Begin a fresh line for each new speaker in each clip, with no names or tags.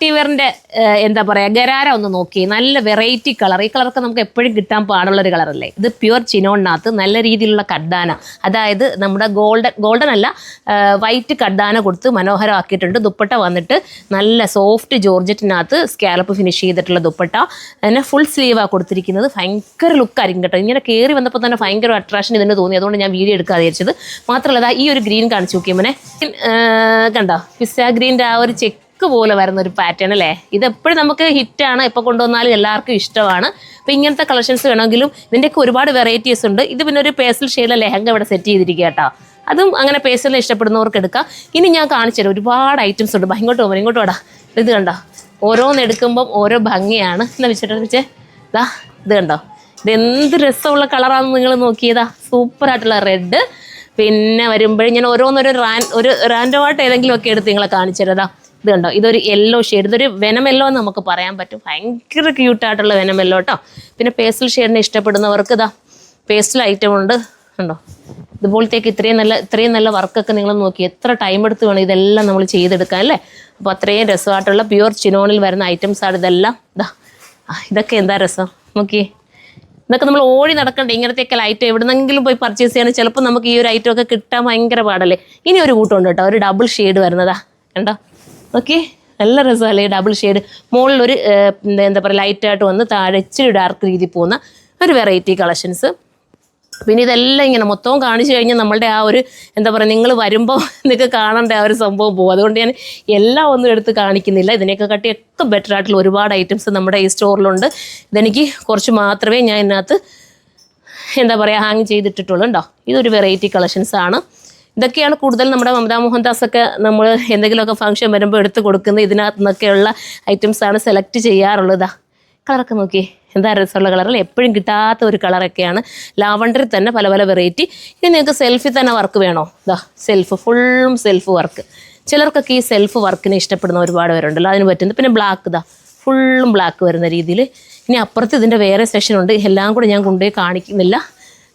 Party വെയറിൻ്റെ എന്താ പറയുക ഗരാര ഒന്ന് നോക്കി, നല്ല വെറൈറ്റി കളർ. ഈ കളറൊക്കെ നമുക്ക് എപ്പോഴും കിട്ടാൻ പാടുള്ളൊരു കളറല്ലേ. ഇത് പ്യുവർ ചിനോണിനകത്ത് നല്ല രീതിയിലുള്ള കഡ്ഡാന, അതായത് നമ്മുടെ ഗോൾഡൻ അല്ല വൈറ്റ് കഡ്ഡാന കൊടുത്ത് മനോഹരമാക്കിയിട്ടുണ്ട്. ദുപ്പട്ട വന്നിട്ട് നല്ല സോഫ്റ്റ് ജോർജറ്റിനകത്ത് സ്കാലപ്പ് ഫിനിഷ് ചെയ്തിട്ടുള്ള ദുപ്പട്ട, അതിനെ ഫുൾ സ്ലീവാണ് കൊടുത്തിരിക്കുന്നത്. ഭയങ്കര ലുക്കായിരിക്കും കേട്ടോ. ഇങ്ങനെ കയറി വന്നപ്പോൾ തന്നെ ഭയങ്കര അട്രാക്ഷൻ ഇതിന് തോന്നി, അതുകൊണ്ട് ഞാൻ വീഡിയോ എടുക്കാതെ വിചാരിച്ചത്. മാത്രമല്ല ഈ ഒരു ഗ്രീൻ കാണിച്ചു നോക്കിയമ്മനെ, കണ്ടോ പിസ്സ ഗ്രീൻ്റെ ആ ഒരു ചെക്ക് പോലെ വരുന്ന ഒരു പാറ്റേൺ അല്ലേ. ഇതെപ്പോഴും നമുക്ക് ഹിറ്റാണ്, എപ്പോൾ കൊണ്ടുവന്നാലും എല്ലാവർക്കും ഇഷ്ടമാണ്. അപ്പോൾ ഇങ്ങനത്തെ കളക്ഷൻസ് വേണമെങ്കിലും ഇതിൻ്റെയൊക്കെ ഒരുപാട് വെറൈറ്റീസ് ഉണ്ട്. ഇത് പിന്നെ ഒരു പേസ്റ്റൽ ഷെയ്ഡിലെ ലെഹങ്ക ഇവിടെ സെറ്റ് ചെയ്തിരിക്കുക കേട്ടോ. അതും അങ്ങനെ പേസ്റ്റലിനെ ഇഷ്ടപ്പെടുന്നവർക്ക് എടുക്കാം. ഇനി ഞാൻ കാണിച്ചു തരാം, ഒരുപാട് ഐറ്റംസ് ഉണ്ട്. ഇങ്ങോട്ട് പോകുമ്പോൾ ഇങ്ങോട്ട് വേടാ. ഇത് കണ്ടോ, ഓരോന്ന് എടുക്കുമ്പം ഓരോ ഭംഗിയാണ്. എന്നാ വെച്ചിട്ട് ഇതാ ഇത് കണ്ടോ, ഇത് എന്ത് രസമുള്ള കളറാണെന്ന് നിങ്ങൾ നോക്കിയതാ. സൂപ്പറായിട്ടുള്ള റെഡ്. പിന്നെ വരുമ്പോഴും ഞാൻ ഓരോന്നൊരു റാൻഡമായിട്ട് ഏതെങ്കിലുമൊക്കെ എടുത്ത് നിങ്ങളെ കാണിച്ചു തരാം. ഇത് കണ്ടോ, ഇതൊരു യെല്ലോ ഷെയ്ഡ്, ഇതൊരു വെനം യെല്ലോ എന്ന് നമുക്ക് പറയാൻ പറ്റും. ഭയങ്കര ക്യൂട്ടായിട്ടുള്ള വെനം യെല്ലോ കേട്ടോ. പിന്നെ പേസ്റ്റൽ ഷെയ്ഡിനെ ഇഷ്ടപ്പെടുന്നവർക്ക് ഇതാ പേസ്റ്റൽ ഐറ്റം ഉണ്ട് കണ്ടോ. ഇതുപോലത്തേക്ക് ഇത്രയും നല്ല വർക്കൊക്കെ നിങ്ങൾ നോക്കി, എത്ര ടൈം എടുത്ത് വേണം ഇതെല്ലാം നമ്മൾ ചെയ്തെടുക്കാൻ അല്ലേ. അപ്പോൾ അത്രയും രസമായിട്ടുള്ള പ്യുവർ ചിനോണിൽ വരുന്ന ഐറ്റംസാണ് ഇതെല്ലാം. ഇതൊക്കെ എന്താ രസം നോക്കി. ഇതൊക്കെ നമ്മൾ ഓടി നടക്കണ്ടേ, ഇങ്ങനത്തെയൊക്കെ ഐറ്റം എവിടെന്നെങ്കിലും പോയി പർച്ചേസ് ചെയ്യണം. ചിലപ്പോൾ നമുക്ക് ഈ ഒരു ഐറ്റം ഒക്കെ കിട്ടാൻ ഭയങ്കര പാടല്ലേ. ഇനി ഒരു കൂട്ടമുണ്ട് കേട്ടോ, ഒരു ഡബിൾ ഷെയ്ഡ് വരുന്നതാ കണ്ടോ. ഓക്കെ, നല്ല രസമല്ലേ ഡബിൾ ഷെയ്ഡ്. മുകളിലൊരു എന്താ പറയുക ലൈറ്റായിട്ട് വന്ന് താഴെ ഇച്ചിരി ഡാർക്ക് രീതിയിൽ പോകുന്ന ഒരു വെറൈറ്റി കളക്ഷൻസ്. പിന്നെ ഇതെല്ലാം ഇങ്ങനെ മൊത്തവും കാണിച്ചു കഴിഞ്ഞാൽ നമ്മളുടെ ആ ഒരു എന്താ പറയുക, നിങ്ങൾ വരുമ്പോൾ നിങ്ങൾക്ക് കാണേണ്ട ആ ഒരു സംഭവം പോകും. അതുകൊണ്ട് ഞാൻ എല്ലാം ഒന്നും എടുത്ത് കാണിക്കുന്നില്ല. ഇതിനെയൊക്കെ കാട്ടിയൊക്കെ ബെറ്റർ ആയിട്ടുള്ള ഒരുപാട് ഐറ്റംസ് നമ്മുടെ ഈ സ്റ്റോറിലുണ്ട്. ഇതെനിക്ക് കുറച്ച് മാത്രമേ ഞാൻ ഇതിനകത്ത് എന്താ പറയുക ഹാങ് ചെയ്തിട്ടിട്ടുള്ളൂ കേട്ടോ. ഇതൊരു വെറൈറ്റി കളക്ഷൻസാണ്. ഇതൊക്കെയാണ് കൂടുതൽ നമ്മുടെ മമതാ മോഹൻദാസൊക്കെ നമ്മൾ എന്തെങ്കിലുമൊക്കെ ഫംഗ്ഷൻ വരുമ്പോൾ എടുത്ത് കൊടുക്കുന്നത്. ഇതിനകത്ത് നിന്നൊക്കെയുള്ള ഐറ്റംസാണ് സെലക്ട് ചെയ്യാറുള്ളത്. കളറൊക്കെ നോക്കി, എന്താ രസമുള്ള കളറല്ലേ, എപ്പോഴും കിട്ടാത്ത ഒരു കളറൊക്കെയാണ്. ലാവണ്ടറിൽ തന്നെ പല പല വെറൈറ്റി. ഇനി നിങ്ങൾക്ക് സെൽഫിൽ തന്നെ വർക്ക് വേണോ, ഫുള്ളും സെൽഫ് വർക്ക്. ചിലർക്കൊക്കെ ഈ സെൽഫ് വർക്കിനെ ഇഷ്ടപ്പെടുന്ന ഒരുപാട് പേരുണ്ടല്ലോ, അതിന് പറ്റുന്നത്. പിന്നെ ബ്ലാക്ക് ഫുള്ളും ബ്ലാക്ക് വരുന്ന രീതിയിൽ. ഇനി അപ്പുറത്ത് ഇതിൻ്റെ വേറെ സെക്ഷനുണ്ട്, എല്ലാം കൂടെ ഞാൻ കൊണ്ടുപോയി കാണിക്കുന്നില്ല.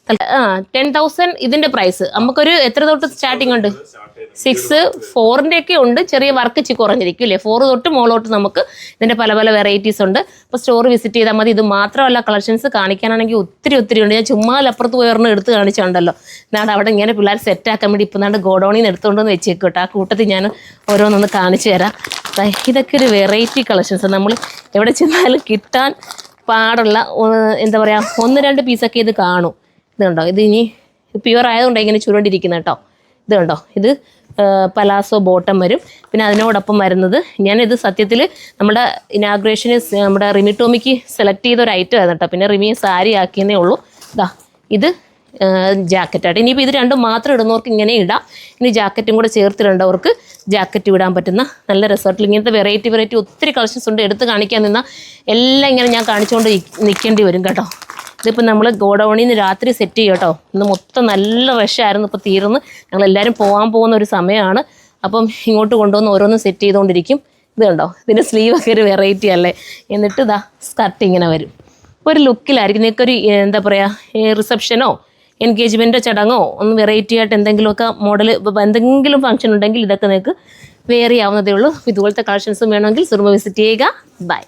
10,000 ഇതിൻ്റെ പ്രൈസ്. നമുക്കൊരു എത്ര തൊട്ട് സ്റ്റാർട്ടിംഗ് ഉണ്ട്? 6, 4ൻ്റെ ഒക്കെ ഉണ്ട്. ചെറിയ വർക്ക് കുറഞ്ഞിരിക്കും അല്ലേ. 4 തൊട്ട് മുകളോട്ട് നമുക്ക് ഇതിൻ്റെ പല പല വെറൈറ്റീസ് ഉണ്ട്. അപ്പോൾ സ്റ്റോർ വിസിറ്റ് ചെയ്താൽ മതി. ഇത് മാത്രമല്ല, കളക്ഷൻസ് കാണിക്കാനാണെങ്കിൽ ഒത്തിരി ഉണ്ട്. ഞാൻ ചുമ്മാ അപ്പുറത്ത് പോയറിന് എടുത്ത് കാണിച്ചുണ്ടല്ലോ. എന്നാണ് അവിടെ ഇങ്ങനെ പിള്ളേർ സെറ്റാക്കാൻ വേണ്ടി ഇപ്പം നാണ്ട് ഗോഡൗണിൽ നിന്ന് എടുത്തുകൊണ്ടെന്ന് വെച്ചേക്കോട്ടെ. ആ കൂട്ടത്തിൽ ഞാൻ ഓരോന്നൊന്ന് കാണിച്ചു തരാം. ഇതൊക്കെ ഒരു വെറൈറ്റി കളക്ഷൻസ്. നമ്മൾ എവിടെ ചെന്നാലും കിട്ടാൻ പാടുള്ള എന്താ പറയുക 1-2 പീസൊക്കെ ഇത് കാണും. ഇത് കണ്ടോ, ഇത് ഇനി പ്യുവർ ആയതുകൊണ്ടാണ് ഇങ്ങനെ ചുരുണ്ടിരിക്കുന്നത് കേട്ടോ. ഇത് കണ്ടോ, ഇത് പലാസോ ബോട്ടം വരും. പിന്നെ അതിനോടൊപ്പം വരുന്നത്, ഞാനിത് സത്യത്തിൽ നമ്മുടെ ഇനാഗ്രേഷന് നമ്മുടെ റിമി ടോമിക്ക് സെലക്ട് ചെയ്ത ഒരു ഐറ്റം ആയിരുന്നു കേട്ടോ. പിന്നെ റിമി സാരി ആക്കിയെന്നേ ഉള്ളൂ. ഇത് ജാക്കറ്റായിട്ട്. ഇനിയിപ്പോൾ ഇത് രണ്ടും മാത്രം ഇടുന്നവർക്ക് ഇങ്ങനെ ഇടാം. ഇനി ജാക്കറ്റും കൂടെ ചേർത്തിടേണ്ടവർക്ക് ജാക്കറ്റ് ഇടാൻ പറ്റുന്ന നല്ല റിസോർട്ടിൽ ഇങ്ങനത്തെ വെറൈറ്റി ഒത്തിരി കളക്ഷൻസ് ഉണ്ട്. എടുത്ത് കാണിക്കാൻ നിന്നാൽ എല്ലാം ഇങ്ങനെ ഞാൻ കാണിച്ചുകൊണ്ട് നിൽക്കേണ്ടി വരും കേട്ടോ. ഇതിപ്പോൾ നമ്മൾ ഗോഡൗണിൽ നിന്ന് രാത്രി സെറ്റ് ചെയ്യും കേട്ടോ. ഇന്ന് മൊത്തം നല്ല റഷായിരുന്നു, ഇപ്പോൾ തീർന്ന് ഞങ്ങളെല്ലാവരും പോകാൻ പോകുന്ന ഒരു സമയമാണ്. അപ്പം ഇങ്ങോട്ട് കൊണ്ടുവന്ന് ഓരോന്നും സെറ്റ് ചെയ്തുകൊണ്ടിരിക്കും. ഇത് കണ്ടോ, ഇതിൻ്റെ സ്ലീവൊക്കെ ഒരു വെറൈറ്റി അല്ലേ. എന്നിട്ട് സ്കർട്ട് ഇങ്ങനെ വരും. ഒരു ലുക്കിലായിരിക്കും. നിങ്ങൾക്കൊരു എന്താ പറയുക റിസപ്ഷനോ എൻഗേജ്മെൻറ്റോ ചടങ്ങോ ഒന്ന് വെറൈറ്റി ആയിട്ട് എന്തെങ്കിലുമൊക്കെ മോഡൽ എന്തെങ്കിലും ഫംഗ്ഷൻ ഉണ്ടെങ്കിൽ ഇതൊക്കെ നിങ്ങൾക്ക് വെയർ ചെയ്യാവുന്നതേ ഉള്ളൂ. ഇതുപോലത്തെ കളക്ഷൻസും വേണമെങ്കിൽ സുറുമ വിസിറ്റ് ചെയ്യുക. ബൈ.